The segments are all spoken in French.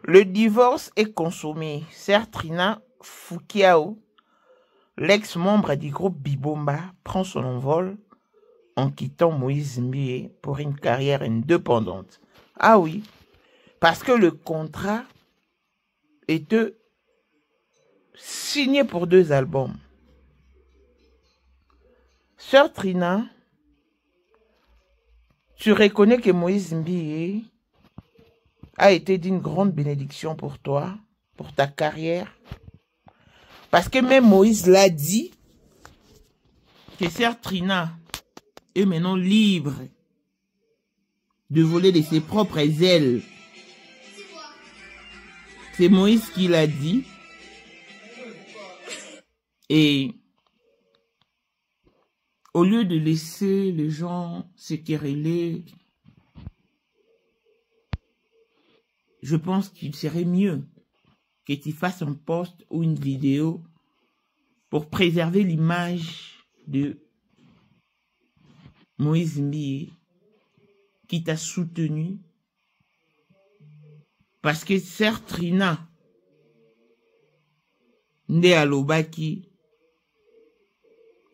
Le divorce est consommé. Sœur Trina Fukiao, l'ex-membre du groupe Bibomba, prend son envol en quittant Moïse Mbie pour une carrière indépendante. Ah oui, parce que le contrat était signé pour 2 albums. Sœur Trina, tu reconnais que Moïse Mbie a été d'une grande bénédiction pour toi, pour ta carrière. Parce que même Moïse l'a dit, que Sœur Trina est maintenant libre de voler de ses propres ailes. C'est Moïse qui l'a dit. Et au lieu de laisser les gens se quereller, je pense qu'il serait mieux que tu fasses un post ou une vidéo pour préserver l'image de Moïse Mbie qui t'a soutenu. Parce que Sœur Trina nde alobaki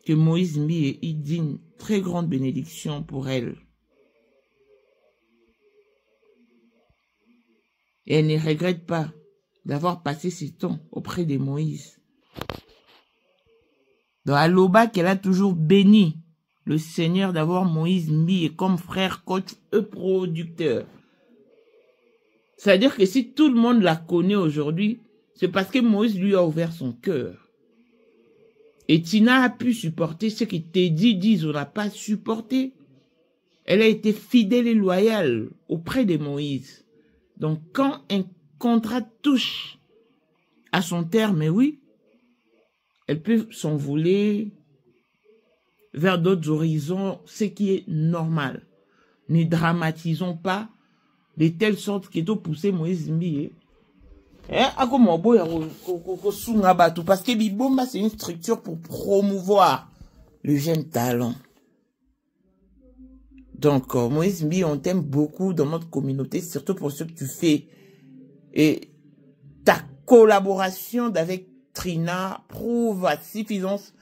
que Moïse Mbie est d'une très grande bénédiction pour elle. Et elle ne regrette pas d'avoir passé ce temps auprès de Moïse. Dans Aloba, qu'elle a toujours béni le Seigneur d'avoir Moïse Mbie comme frère, coach et producteur. C'est-à-dire que si tout le monde la connaît aujourd'hui, c'est parce que Moïse lui a ouvert son cœur. Et Tina a pu supporter ce que Teddy dit, on n'a pas supporté. Elle a été fidèle et loyale auprès de Moïse. Donc quand un contrat touche à son terme, mais oui, elle peut s'envoler vers d'autres horizons, ce qui est normal. Ne dramatisons pas de telle sorte que tu pousses Moïse Mbie. Parce que Bibomba, c'est une structure pour promouvoir le jeune talent. Donc, Moïse Mbie, on t'aime beaucoup dans notre communauté, surtout pour ce que tu fais. Et ta collaboration avec Trina prouve à suffisance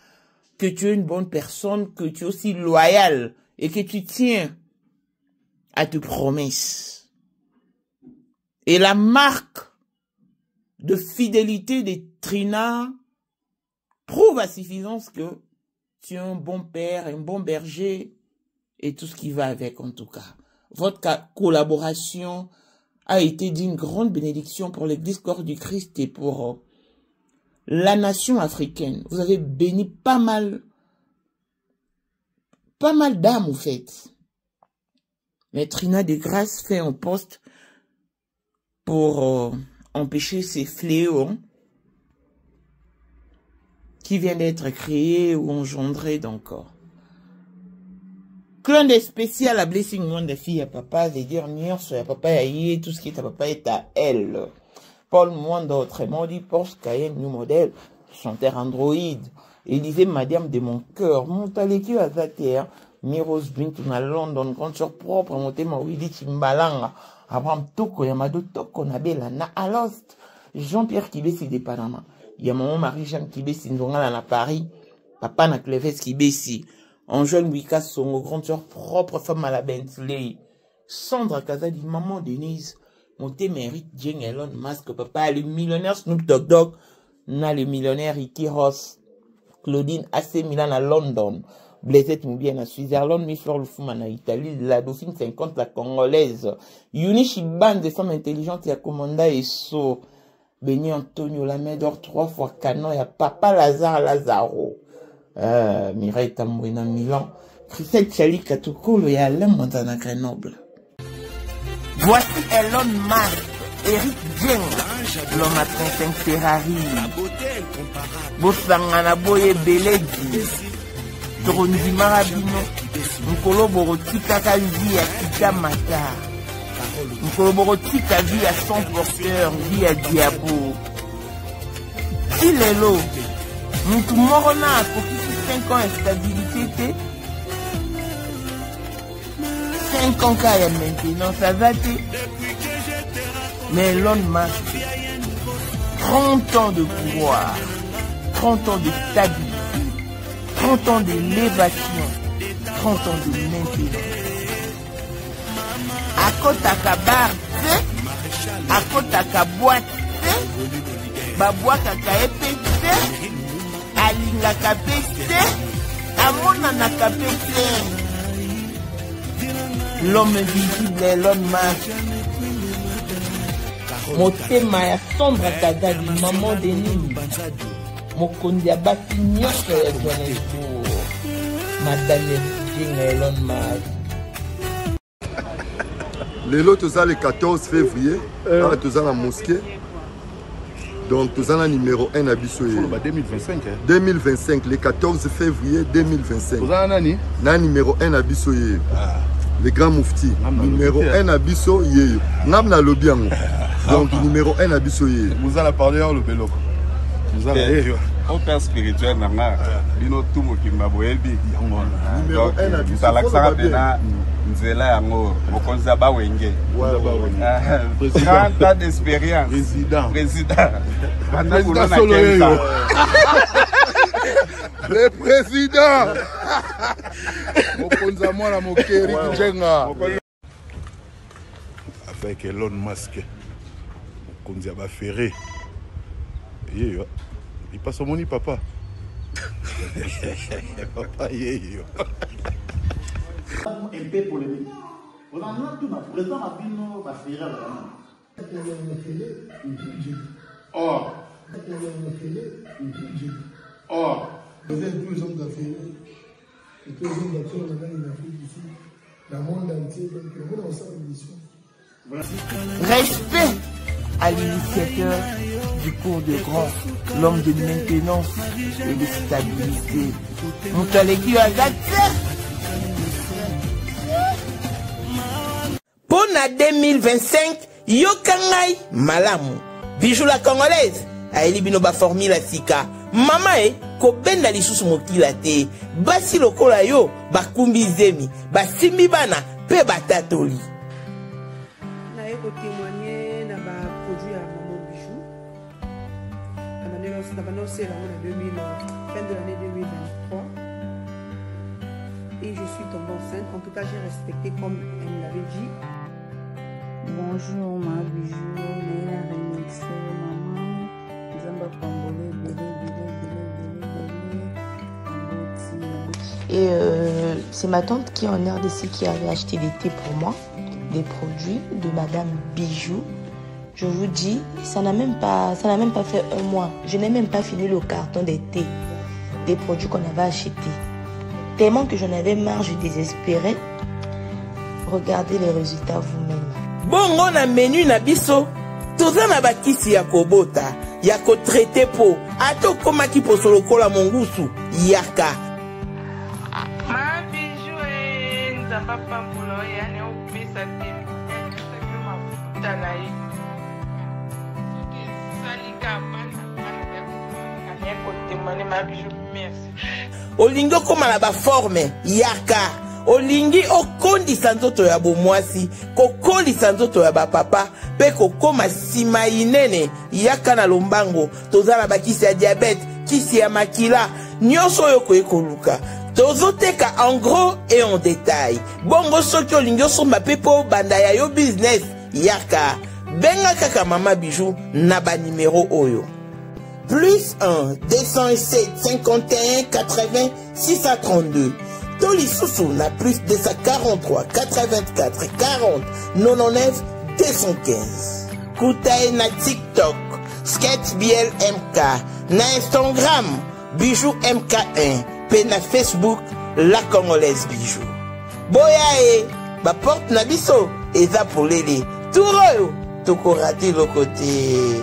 que tu es une bonne personne, que tu es aussi loyal et que tu tiens à tes promesses. Et la marque de fidélité de Trina prouve à suffisance que tu es un bon père, un bon berger et tout ce qui va avec en tout cas. Votre collaboration a été d'une grande bénédiction pour l'Église Corps du Christ et pour la nation africaine. Vous avez béni pas mal d'âmes au fait. Mais Trina de Grâce fait un poste pour empêcher ces fléaux qui viennent d'être créés ou engendrés d'encore. Clin d'œil spécial à Blessing One de fille à papa, veut dire nier sur à papa et tout ce qui est à papa est à elle. Paul Mwanda autrement dit Porsche Cayenne New Model, chanteur Android. Il disait Madame de mon cœur, montaleki à Zater, Miros Bintou na London, grande sur propre, monté ma Willy Timbalanga. Abraham Toko, Yamado Toko, Nabela, Na Alost, Jean-Pierre Kibesi de Panama. Yamaman Marie-Jeanne Kibesi, Ndongala na Paris, Papa na Cleves Kibesi, Angèle Wika Songo, grande sœur propre, femme à la Bentley, Sandra Kazadi, maman Denise, Monté mérite Jane Elon Musk, papa, le millionnaire Snoop Dogg, na le millionnaire Ricky Ross, Claudine AC Milan à London, Blaisette Moubien à Switzerland, Miffleur Lufuma à Italie, la Dauphine 50, la Congolaise, Yunichi Band des femmes intelligentes, ya Commanda et So, Béni Antonio, la main d'or 3 fois canon, ya Papa Lazaro, Mireille Tamouina Milan, Christelle Chali Katukolo, ya Alain Montana Grenoble. Voici Elon Musk, Eric Dieng, l'homme à 35 Ferrari, Bossangana Boye Beledi, Torondi Marabino, Nkolo Borotika Kazi à Kika Mata, Nkolo Borotika vie à son porteur, vie à Diabo. Il est l'eau, Moutou Morona, pour qui 5 ans instabilité, 5 ans qu'il y a maintenant, ça va te. Mais Elon Musk, 30 ans de pouvoir, 30 ans de stabilité, 30 ans d'élévation, 30 ans de maintenance. Akotaka bar te, akotaka boîte te, babwakaka epe te, alingaka pe te, amonanaka pe te. L'homme invisible Elon Musk. Motema ya Sandra Kadali, maman de Nini. Mokondi ya basi nyonso ya Johannesburg. Madame Elon Musk. Lelo toza le 14 février, toza la mosquée. Donc toza la numéro 1 à biso. 2025. 2025, le 14 février 2025. Toza nani? Na numéro 1 à biso. Le grand moufti. Numéro 1 à biso. Nam na lobiango. Donc numéro 1 à biso. Vous allez parler le beloko. Vous allez au père spirituel nanga bino tumo kimba boyebi numéro 1 à biso. Salaxaka pena nzela yango mokonza ba wenge 30 ans d'expérience président le président mokonza mwana mokeri njenga avec Elon Musk mokonzi ya bafere yeyo il passe au moni papa papa yeyo un peu polémique. On a tout ma président a vu nos affaires là. Or. Or. Vous êtes tous les hommes d'affaires. Et tous les hommes d'affaires, on a une Afrique ici. Dans le monde entier, donc on a aussi une mission. Respect à l'initiateur du cours de grand, l'homme de maintenance et de stabilité. Moutaleki Agathe. Pour la 2025, Yokangai Malamu. Bijou la congolaise. Aeli binoba formule sika. Mama ko benda lisusu mokila te. Basi lokola yo bakumbi zemi. Basimbi bana pe batatoli. Na eko témoigner na ba produit à maman Bijou. Na ba lancé la fin de l'année 2023. Et je suis tombée enceinte. En tout cas, j'ai respecté comme elle me l'avait dit. Bonjour ma Bijou, Néla remixé maman, Zamba Pambolé, Et c'est ma tante qui est en RDC qui avait acheté des thés pour moi, des produits de Madame Bijou. Je vous dis, ça n'a même pas fait un mois. Je n'ai même pas fini le carton des thés, des produits qu'on avait achetés. Tellement que j'en avais marre, je désespérais. Regardez les résultats vous-même. Bongo na menu na biso toza na bakisi ya kobota ya ko traiter po ato koma ki posolo kola mongusu yaka ma Bijou nzamba pambulo ya ne opesa te ma futa na ye salika bana ya ko témoigner ma Bijou merci olingo koma na ba forme yaka olingi okondisa nzoto ya bomwasi kokondisa nzoto ya bapapa pe kokoma sima inene yaka na lombango tozala bakisi ya diabete kisi ya makila nyonso oyo koyekoluka tozoteka en gros et en détail bongo soki olingi osomba pe po banda ya yo business yaka benga kaka mama Bijou na banimero oyo plus 1 207 51 80 632 Toli Soussou na plus 243 84 40 99 215. Koutaï na TikTok, Sketch Biel MK, na Instagram, Bijou MK1, pe na Facebook, La Congolaise Bijou. Boya ba porte na biso, eza polele, touro, toko raté le côté.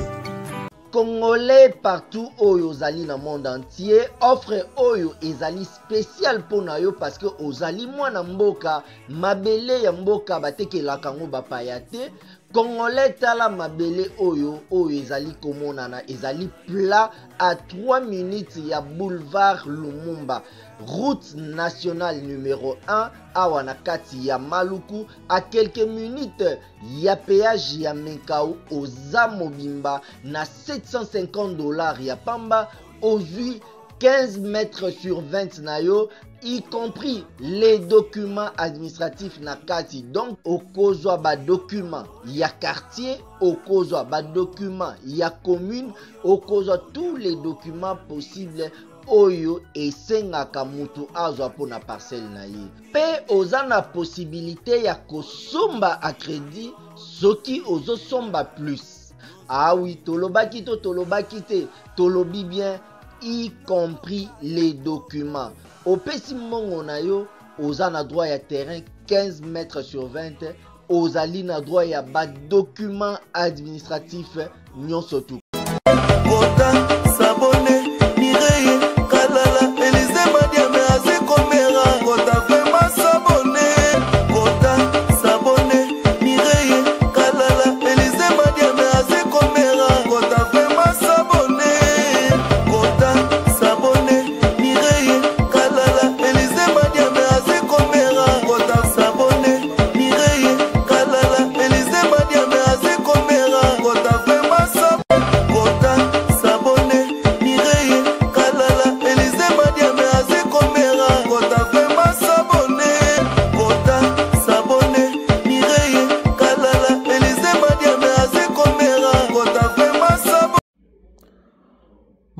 Congolais partout oyo ozali na monde entier offre oyo ezali spécial pona yo parce que ozali mwana mboka mabele ya mboka batekelaka ngo bapaya te Congolais tala mabele oyo ezali komonana ezali plat à 3 minutes ya boulevard Lumumba, route nationale numéro 1 awa na kati ya Maluku, à quelques minutes ya péage ya Menkau oza mobimba na $750 ya pamba ozui 15 mètres sur 20 na yo, y compris les documents administratifs na kati. Donc okozwa ba document ya quartier, okozwa ba document ya commune, okozwa tous les documents possibles oyo esengaka mutu azwa pona parcelle na ye. Pe oza na possibilité ya kosomba a crédit soki ozo somba plus. Ah oui, tolobaki to tolobaki te, tolobi bien, y compris les documents. Au pesi mongo na yo, oza na droit ya terrain 15 mètres sur 20, ozali na droit ya ba document administratif nyonso tu.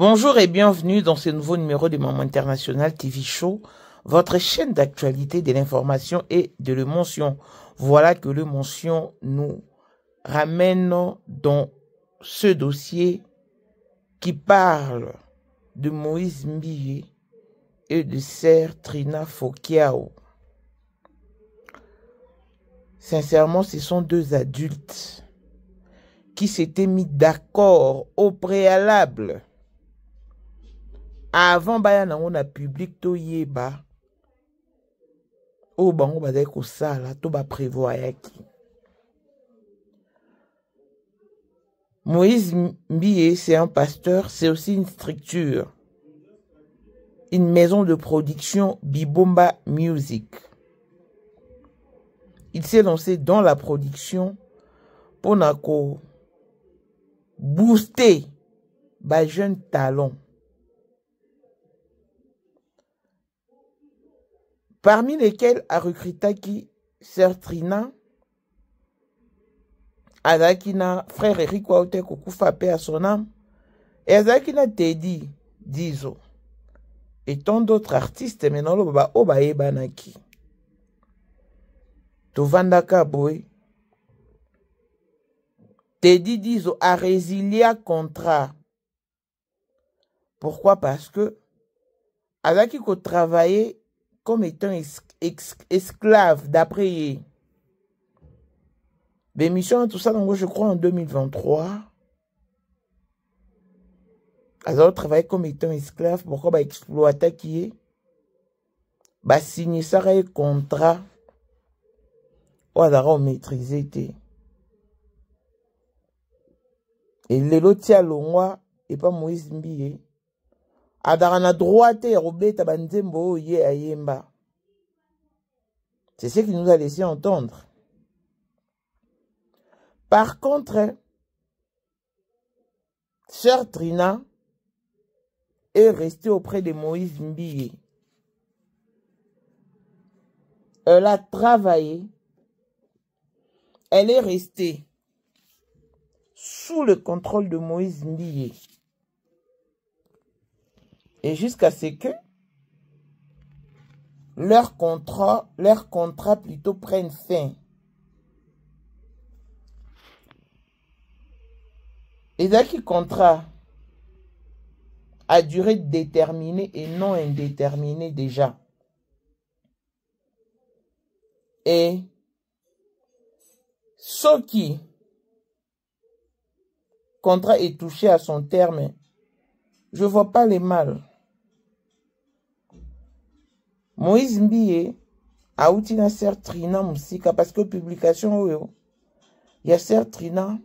Bonjour et bienvenue dans ce nouveau numéro de Maman International TV Show, votre chaîne d'actualité, de l'information et de l'émotion. Voilà que l'émotion nous ramène dans ce dossier qui parle de Moïse Mbiye et de Sœur Trina Fokiao. Sincèrement, ce sont deux adultes qui s'étaient mis d'accord au préalable. Avant baya on a public to yeba o bango bazai ko sala to ba prévoir yaki. Moïse Mbiye, c'est un pasteur, c'est aussi une structure, une maison de production Bibomba Music. Il s'est lancé dans la production pour nako booster ba jeunes talents. Parmi lesquels a recruté Sœur Trina, Azakina, frère Eric Waote Kokufa paix à son âme, et Azakina Teddy Dizo, et tant d'autres artistes, maintenant le baba Obaye Banaki. Tovandaka Boy, Teddy Dizo a résilié contrat. Pourquoi? Parce que Azaki ko travaillait comme étant esclave d'après l'émission, tout ça, donc je crois en 2023. Alors, travailler comme étant esclave, pourquoi bah exploiter qui est? Bah signer ça un contrat. Ou alors maîtriser. Et les lotis longwa et pas Moïse Mbiye. Adarana droite et robé tabanzembo ye ayemba. C'est ce qu'il nous a laissé entendre. Par contre, Sœur Trina est restée auprès de Moïse Mbiye. Elle a travaillé. Elle est restée sous le contrôle de Moïse Mbiye. Et jusqu'à ce que leur contrat plutôt prenne fin. Et là qui contrat à durée déterminée et non indéterminée déjà. Et ce qui contrat est touché à son terme, je ne vois pas les mal. Moïse Mbiye a outina Sœur Trina Musika parce que publication oyo Yasser Trina,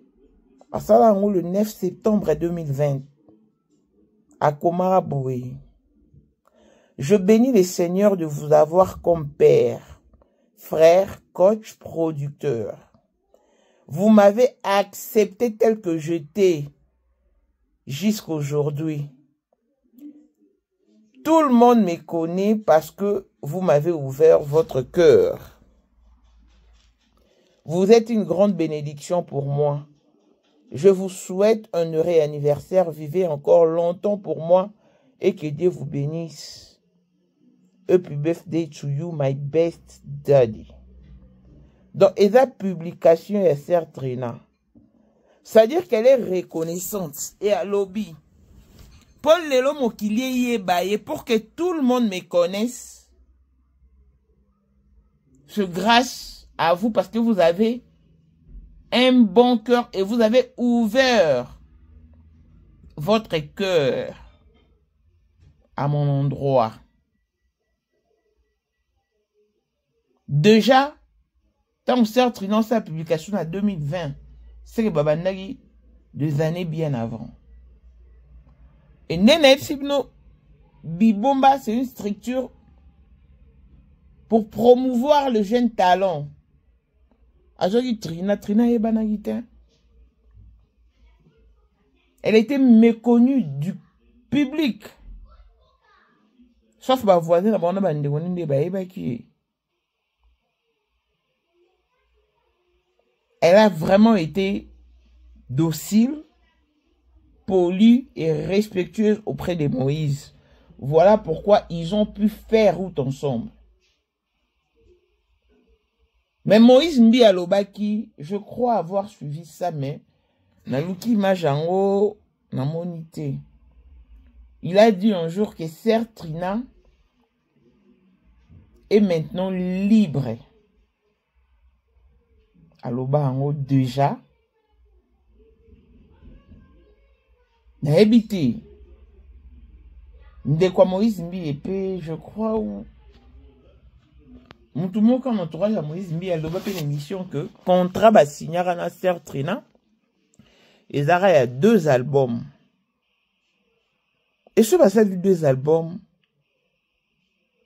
à Salango le 9 septembre 2020, à Komara Boué. Je bénis les seigneurs de vous avoir comme père, frère, coach, producteur. Vous m'avez accepté tel que j'étais jusqu'aujourd'hui. Tout le monde me connaît parce que vous m'avez ouvert votre cœur. Vous êtes une grande bénédiction pour moi. Je vous souhaite un heureux anniversaire. Vivez encore longtemps pour moi et que Dieu vous bénisse. Happy birthday to you, my best daddy. Donc, et la publication est Yasser Trina. C'est-à-dire qu'elle est reconnaissante et à lobby. Paul Lelo Mokilié Yébaye, pour que tout le monde me connaisse, c'est grâce à vous parce que vous avez un bon cœur et vous avez ouvert votre cœur à mon endroit. Déjà, tant que Yasser Trina sa publication en 2020, c'est que Babandagi 2 années bien avant. Et Nene Sibno Bibomba, c'est une structure pour promouvoir le jeune talent. Ajogi Trina Ebanagita. Elle était méconnue du public. Sauf ma voisine, la bande de qui. Elle a vraiment été docile, polie et respectueuse auprès de Moïse. Voilà pourquoi ils ont pu faire route ensemble. Mais Moïse Mbi Alobaki, je crois avoir suivi ça, mais Naluki Majango n'a monité. Il a dit un jour que Yasser Trina est maintenant libre. Aloba en haut déjà. N'a habité. De quoi Moïse Mbi épée, je crois, ou. Tout le monde, quand entourage à Moïse Mbi, elle doit faire une émission que contrat va signer à Yasser Trina. Et Zara, il y a 2 albums. Et ce passage de 2 albums,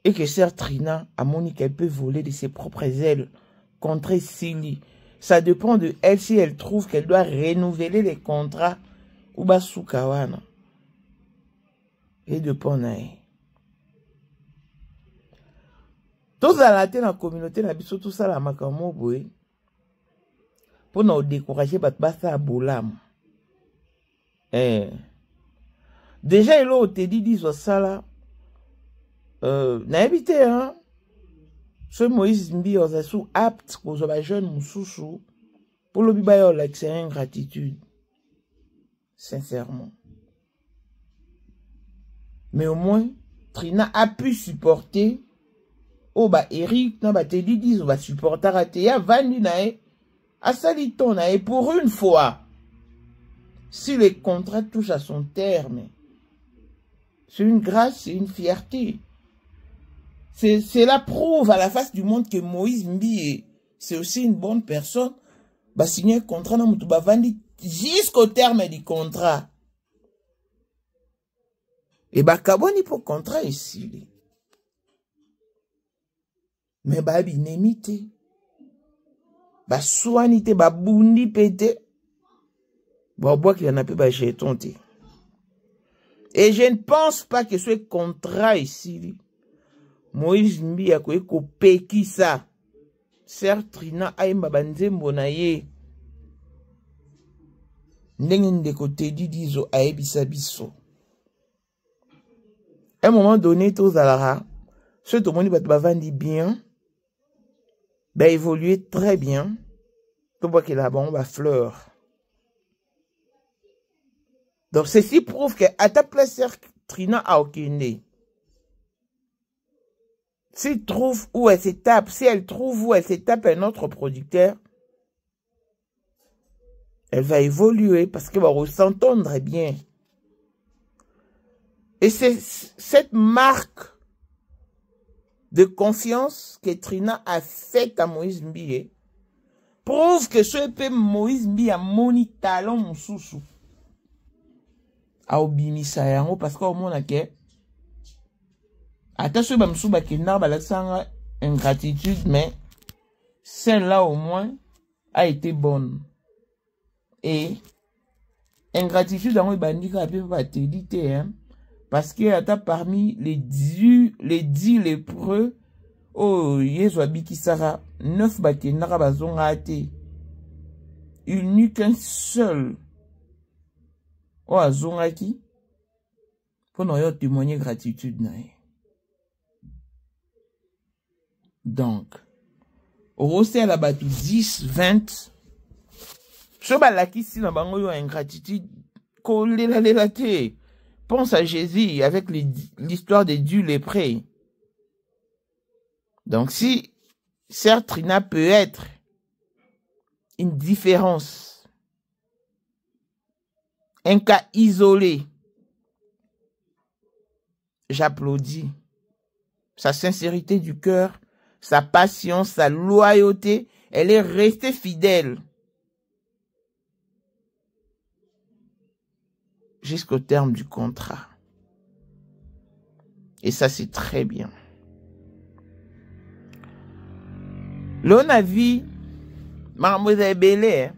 et que Yasser Trina a moni qu'elle peut voler de ses propres ailes contre Sili. Ça dépend de elle si elle trouve qu'elle doit renouveler les contrats ou Basukawana. Et de Ponaï. Tous à la communauté, la biso tout ça la makamo boy. Pour nous décourager, batbasa à Boulam. Déjà, il a été dit ça là. N'a habité, hein. Ce Moïse Mbi sous apte aux jeunes moussoussou pour le bibayo l'excellente gratitude. Sincèrement. Mais au moins, Trina a pu supporter. Oh bah Eric, n'a pas te dit, va supporter à Théa, Vandi nae, à Saliton nae, pour une fois. Si le contrat touche à son terme, c'est une grâce, c'est une fierté. C'est la preuve à la face du monde que Moïse Mbi, c'est aussi une bonne personne. Bah signer un contrat, n'a pas Vandi jusqu'au terme du contrat. Et bah kaboni pour contrat ici. Mais bah binemite. Bah soinité, bah bundi pété. Bah bois qu'il y en a peu, bah j'ai tonté. Et je ne pense pas que ce contrat ici, Moïse Mbi a quoi kopeki ça. Yasser Trina aimba banzembo na ye. Ndenge de côté dizo aebisa biso. À un moment donné, tous alara, ceux tout le monde va vendre bien, va évoluer très bien. Tu vois que la bombe à fleur. Donc ceci prouve que à ta place Yasser Trina a aucune. S'il trouve où elle se tape, si elle trouve où elle se tape un autre producteur, elle va évoluer parce qu'elle va s'entendre bien. Et c'est cette marque de confiance que Trina a faite à Moïse Mbi prouve que ce peu Moïse Mbi a moni talon mosusu. A obimisa yango parce qu'au moins que attention ba msuba ki na ba la sanga ingratitude mais celle-là au moins a été bonne. Et ingratitude yango bandika pe ba te dite hein parce que ata parmi les 10 lépreux oh Yesu abiki sara 9 baki na ba zonga ate. Il n'y qu'un seul oh azongaki pour nous témoigner gratitude na. Donc au à la batu 10 20 ce balaki si na bango yo ingratitude ko lela te. Pense à Jésus avec l'histoire des 10 lépreux. Donc si certes Trina peut être une différence, un cas isolé, j'applaudis sa sincérité du cœur, sa patience, sa loyauté, elle est restée fidèle jusqu'au terme du contrat. Et ça, c'est très bien. L'on a vu Mademoiselle Belé,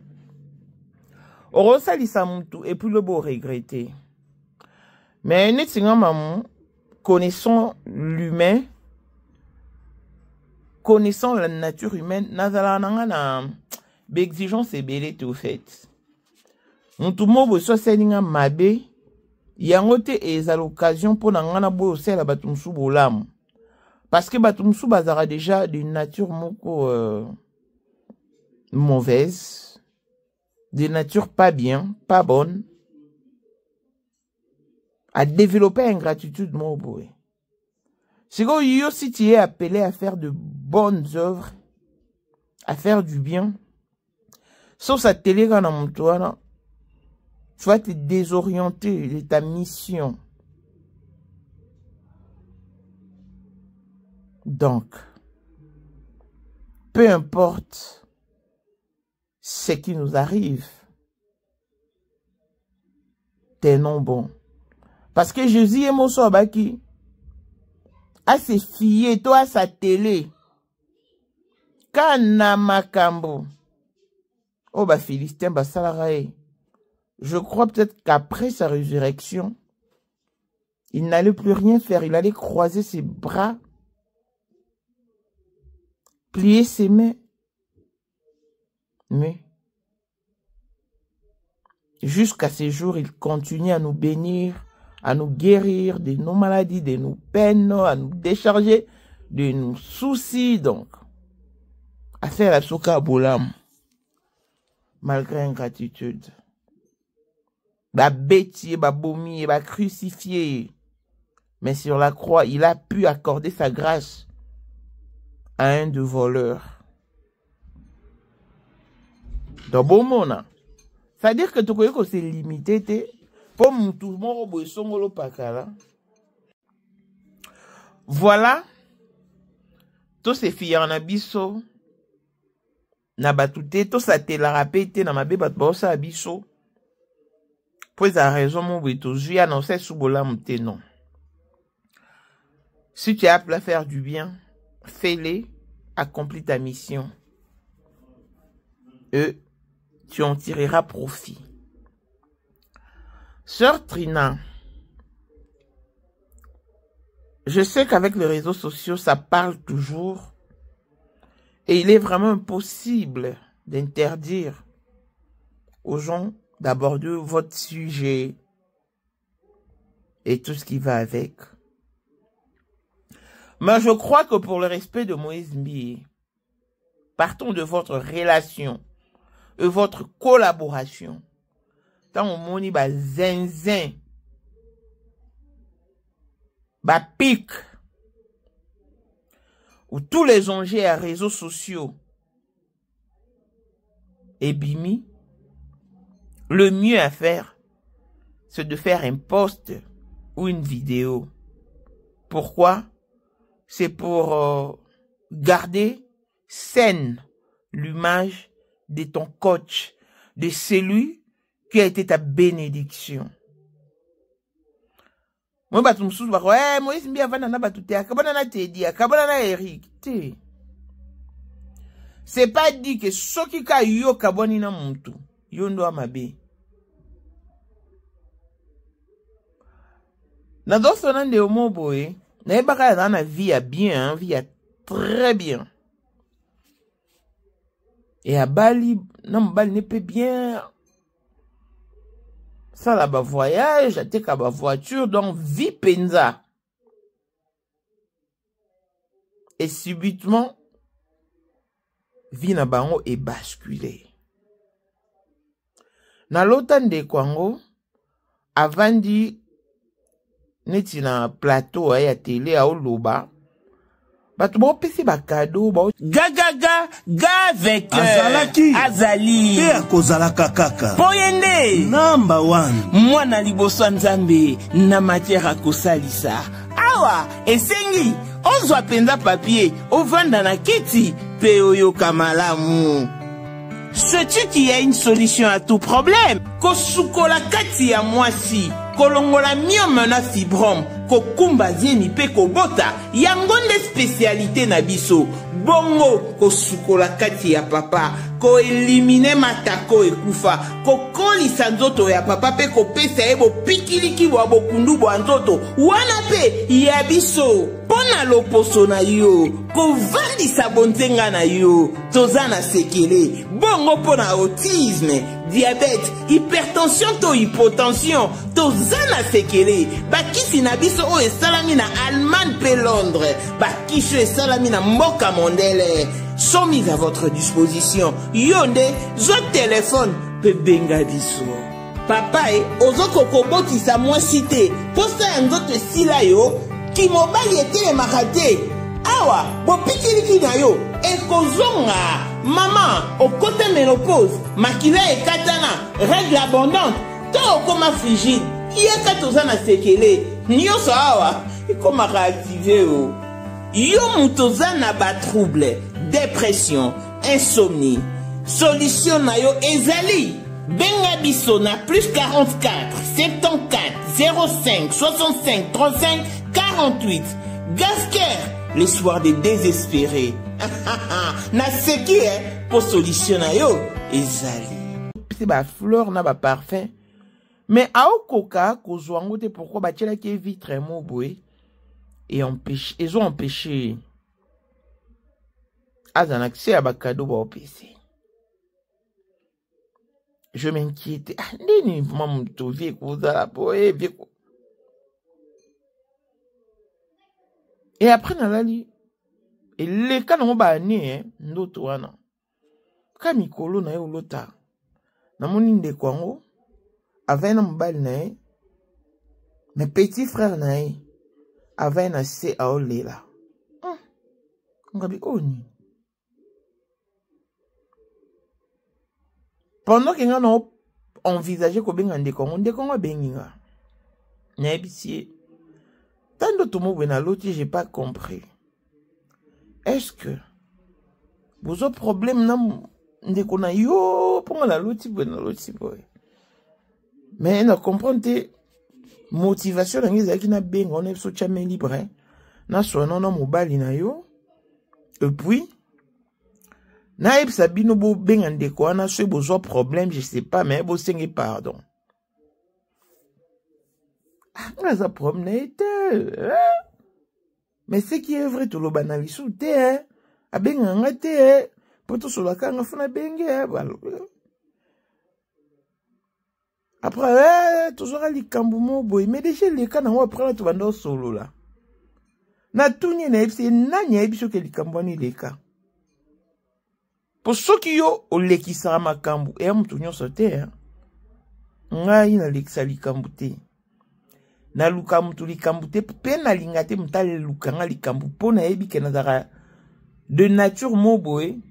Orosalisa Moutou, et puis le beau regretter. Mais nous, maman, connaissant l'humain, connaissant la nature humaine, nous l'exigence est belle tout fait. Moutou mo so seninga mabe, yangote eza l'occasion pour nangana bo se la batumsu bolam. Parce que batumsu bazara déjà d'une nature moko mauvaise, de nature pas bien, pas bonne, à développer ingratitude mo boy. Si tu es appelé à faire de bonnes œuvres, à faire du bien, sauf sa télé quand on monte, tu vas te désorienter de ta mission. Donc, peu importe ce qui nous arrive, tenons bon. Parce que Jésus est mon sobaki. À ses filles, toi, à sa télé. Kana makambo. Oh, bah, Philistin, bah, salarae. Je crois peut-être qu'après sa résurrection, il n'allait plus rien faire. Il allait croiser ses bras, plier ses mains. Mais, jusqu'à ce jour, il continue à nous bénir, à nous guérir de nos maladies, de nos peines, à nous décharger de nos soucis. Donc, à faire la soka bolam, malgré ingratitude. Ba bêtier, ba bomi, ba crucifié. Mais sur la croix, il a pu accorder sa grâce à un de voleurs. Donc, bon mona. C'est-à-dire que tu connais que c'est limité, pour tout le monde, voilà. Tous ces filles en abisso. Na batute, tous ça te la rapete, na mabe batbosa abisso. Puis à raison, mon béto, j'ai annoncé sous bola monté non. Si tu es appelé à faire du bien, fais-le, accomplis ta mission. Et tu en tireras profit. Sœur Trina, je sais qu'avec les réseaux sociaux, ça parle toujours. Et il est vraiment impossible d'interdire aux gens d'aborder votre sujet et tout ce qui va avec. Mais je crois que pour le respect de Moïse Mbi, partons de votre relation et votre collaboration. Tant on moni ba zinzin, ba pique, ou tous les enjeux à réseaux sociaux et bimi, le mieux à faire, c'est de faire un post ou une vidéo. Pourquoi? C'est pour garder saine l'image de ton coach, de celui qui a été ta bénédiction. Moi, batu msusu bako, Moïse mbia vana na batu te, akabana na Teddy, akabana na Eric, te. C'est pas dit que soki ka yo kaboni na muntu, yo ndo amabe. Na doso nande omo boy, na ebaka ya na vie ya bien, vie ya très bien. Et à Bali, non, Bali n'est pas bien. Ça là-bas voyage, até ka ba voiture, donc vie penza. Et subitement, vie na bango est basculée. Na l'automne de Kwango, avant dit, neti na plateau ya télé à Oloba, batu bo pesi ba cadeau ba ga avec azali pe akozalaka kaka poyende number 1 mwana liboso nzambe na matière akosalisa awa esengi ozwa penza papier ovanda na kiti pe oyoka malamu. Sais-tu qu'il y a une solution à tout problème? Kosukola kati ya mwasi, kolongola myome na fibrome, kokumba zieni pe kobota, yangonde spécialité na biso. Bongo kosukola kati ya papa, ko elimine matako ekufa, ko kolisa nzoto ya papa pe kopesa ebo pikiliki bo bokundu bo nzoto. Wana pe ya biso, pona loposo na yo, ko vandisa bonzenga na yo, tozana sekele. Bongo pona autisme, diabète, hypertension to hypotension, tozana sekele. Bakisi na biso o esalami na Allemagne pe Londres, bakisho esalami na mboka mondele. Sont mis à votre disposition. Yonde, zo téléphone, pe benga biso. Papa ozoko koboti sa mwasite, posta yangote sila yo, ki mobali ete makate. Awa, bo pikiliki na yo, ekozonga. Maman, au côté ménopause, makila et katana, règle abondante, to okoma frigide, yeka tozana sekele, nyoso awa, ikoma réactiver o. Yo mutozana ba trouble, dépression, insomnie. Solution na yo ezali. Benga biso na plus 44 74 05 65 35 48. Gasker, les soirs des désespérés. Na seki pour solution na yo ezali. C'est ba fleur na ba parfum. Mais aokoka kozwango te pourquoi ba tchela ki vitre mo boy. Et empêché, ils ont empêché à un accès à Bakado au PC. Je m'inquiétais. Ah, nini, maman, tu vis et après, on a dit, et les cas n'ont pas né, d'autres, wana. Kamikolo na yo lota. Na mon de Kwango, avec un bal na mes petits frères na avait un C à Olela. On a dit, oh, ni. Pendant que nous avons envisagé que nous avons dit qu'on a benga. N'habitié. Tant d'autres mots dans l'autre, j'ai pas compris. Est-ce que vous avez problème de qu'on a yo pour la l'autre mais on comprend motivation na ngeza kina benga on est so chame libre na so na mobile na yo et puis na eb sabino bo benga ndeko na so besoin problème je sais pas mais bo sengi pardon ah ça problème mais ce qui est vrai tout le banalisu te a benga ngate poto so la kanga funa benga balo. Après, toujours à l'Ikamboumo, boy, mais déjà les cas n'ont pas tout vendeur solo là. Na tout n'y a pas, n'a n'y a pas que l'Ikambouani les cas. Pour ceux qui ont au leki sarama kambu, et am tout n'y a sauté, hein. N'a y n'a l'exa l'Ikambouté. Na lukamutu l'Ikambouté, peine à l'ingate m'tale lukanga l'Ikambou, pour n'a ebi kenazara de nature mo boy,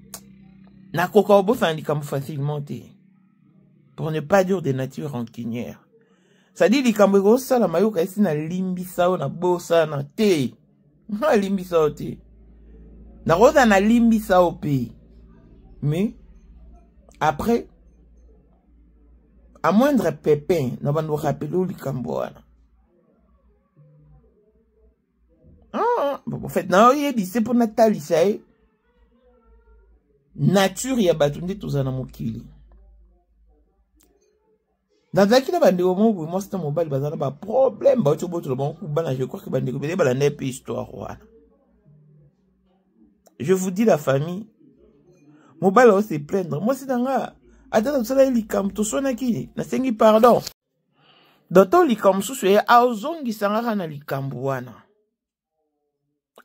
na kokobo fan l'Ikambou facilement té. Pour ne pas dire de nature rancunière. Ça dit, les Cambéros, ça, la mayo, kasi na limbisa, na bosa, na te. Na limbisa o te. Na rosa na limbisa o pe. Mais, Après, à moindre pépin, nous allons nous rappeler au Likamboana. Ah, bon, en fait, c'est pour Nathalie, ça y est. Nature, ya batunde tozana mokili. Nazaki na bande omo bo mo sta mobile bazana ba problème ba chobo to bon bana je crois que bande ko bele bala ne pe histoire wana. Je vous dis la famille mobile on se plaindre. Moi c'est danga atata tsala likam to sona ki na sengi pardon. Doto likam susu e azongi sanga na likambu wana.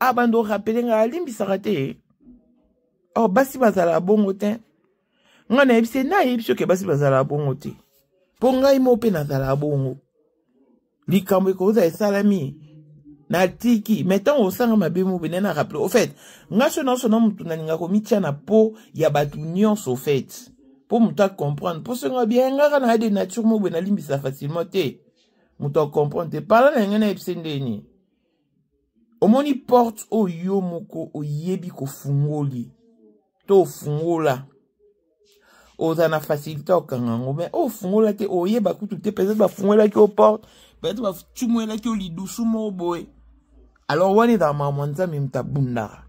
Abando rappeler nga limbi sarate. Oh, basi bazala bongo te. Nga na ebise na ebise ke basi bazala bongo te. Ponga imope na zala bongo. Likambo ekoza esalami. Na tiki. Metan osanga mabemu benena rappele. Au fait, nga sona mutu na ninga komitia na po ya batu nyonso au fait. Po muta comprendre. Po se nga bien nga na de nature mo bena limbisa facilement te. Muta comprendre te. Parla na nga na ebise ndeni. Omoni porte o yo moko o yebi ko fungoli. To fungola ozana facilité okangango mais o fungola te oyeba kutu te peut-être ba fungola ki o porte peut-être ba chumwela ki o lidusu mo boy alors wani da mamanza mimta bundara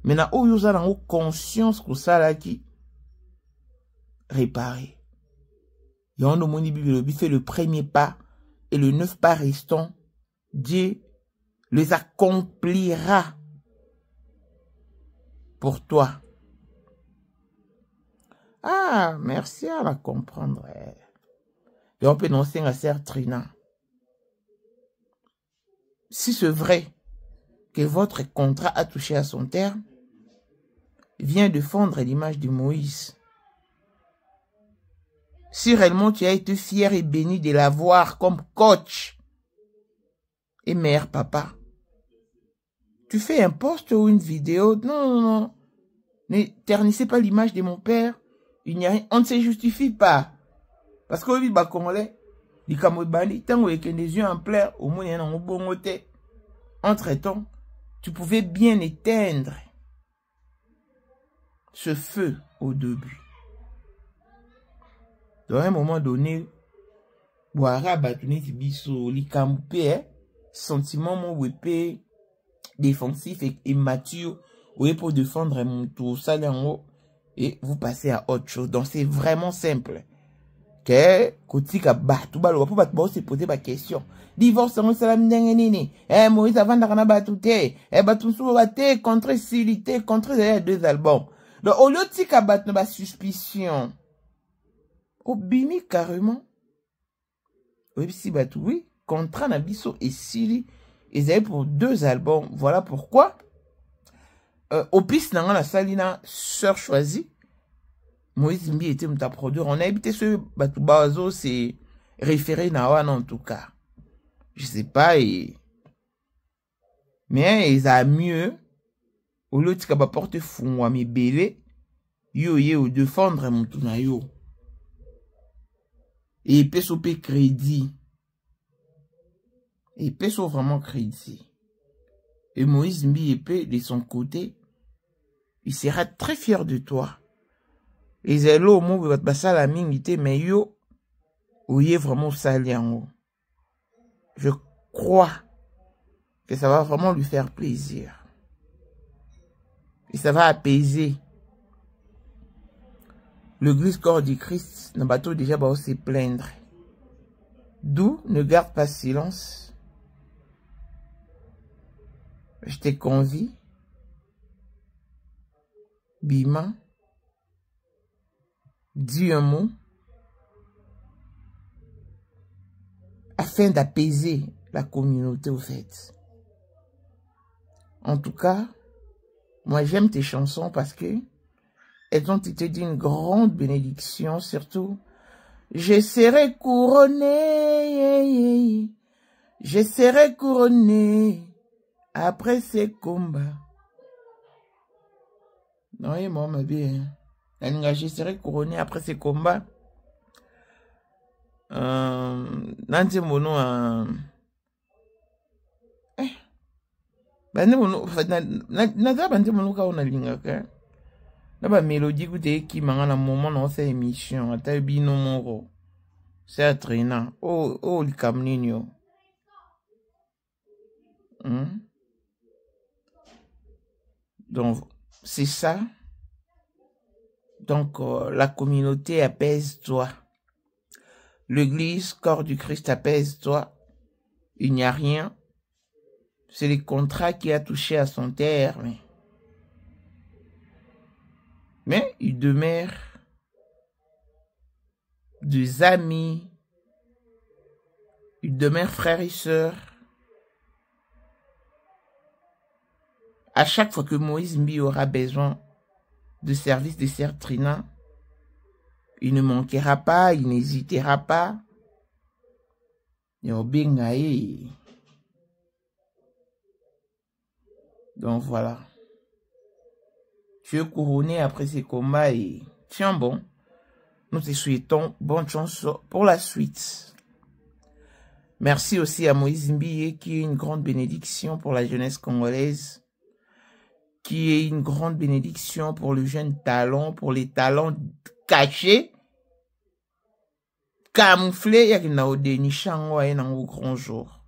mena o yo zana ngo conscience ko sala ki réparer yondo moni bible bi fait le premier pas et le 9 pas restants Dieu les accomplira pour toi. Ah, merci à la comprendre. Et on peut annoncer à Sœur Trina. Si c'est vrai que votre contrat a touché à son terme, viens défendre l'image de Moïse. Si réellement tu as été fier et béni de l'avoir comme coach et mère, papa, tu fais un post ou une vidéo. Non. Ne ternissez pas l'image de mon père. Il n'y a rien. On ne se justifie pas. Parce que oui, bah, Congolais, les Camerounais, tant que les yeux en pleurs, au moins, il y a un bon côté. Entre-temps, tu pouvais bien éteindre ce feu au début. Dans un moment donné, Boara Batouni Tibiso, les Camerounais, sentiment mon wépé, défensif et immature, oui, pour défendre mon tour, ça, et vous passez à autre chose. Donc, c'est vraiment simple. Que, côté ka batu balo, pour battre, se poser ma question. Divorce, on salam nini. Moïse avant d'arana batouté. Batou sou baté, contre silité, contre les deux albums. Donc, au lieu de tika battre, ba suspicion. Au bimi, carrément. Oui, si batou, oui. Contre Nabiso et Sili. Ils avaient pour 2 albums. Voilà pourquoi. Au piste, dans la salina, sœur choisie. Moïse Mbi était ta produire. On a habité ce Batoubazo, c'est référé Nawan en tout cas. Je sais pas. Mais ils a mieux. Au lieu de ce qu'il porter fou à mes bébés. Yo, défendre mon tunayo. Et il peut sauver crédit. Il peut sauver vraiment crédit. Et Moïse Mbi épée de son côté, il sera très fier de toi. Et c'est là où mon va passer la mingité, mais yo, où il est vraiment sali en haut. Je crois que ça va vraiment lui faire plaisir. Et ça va apaiser. L'église corps du Christ, n'a pas tout déjà va se plaindre. D'où ne garde pas silence. Je te convie, Bima, dis un mot afin d'apaiser la communauté au fait. En tout cas, moi j'aime tes chansons parce que elles ont été d'une grande bénédiction, surtout. Je serai couronné, je serai couronné. Après ces combats. Non, et moi, ma bien. Je serai couronné après ces combats. Nanti mono bande mono naza bande mono ka ona lingaka. Là, mélodie qui m'a un moment dans cette émission. Ata bino moro. C'est un traînant. Oh, le camnino. Donc, c'est ça. Donc, la communauté apaise-toi. L'église, corps du Christ, apaise-toi. Il n'y a rien. C'est le contrat qui a touché à son terme. Mais il demeure des amis. Il demeure frères et sœurs. À chaque fois que Moïse Mbi aura besoin de service de Sœur Trina, il ne manquera pas, il n'hésitera pas. Donc voilà. Tu es couronné après ces combats et tiens bon. Nous te souhaitons bonne chance pour la suite. Merci aussi à Moïse Mbi qui est une grande bénédiction pour la jeunesse congolaise, qui est une grande bénédiction pour le jeune talent, pour les talents cachés, camouflés, il y a qui n'a au dénichango et dans au grand jour.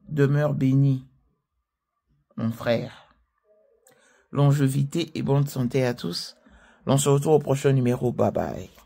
Demeure béni, mon frère. Longévité et bonne santé à tous. On se retrouve au prochain numéro. Bye bye.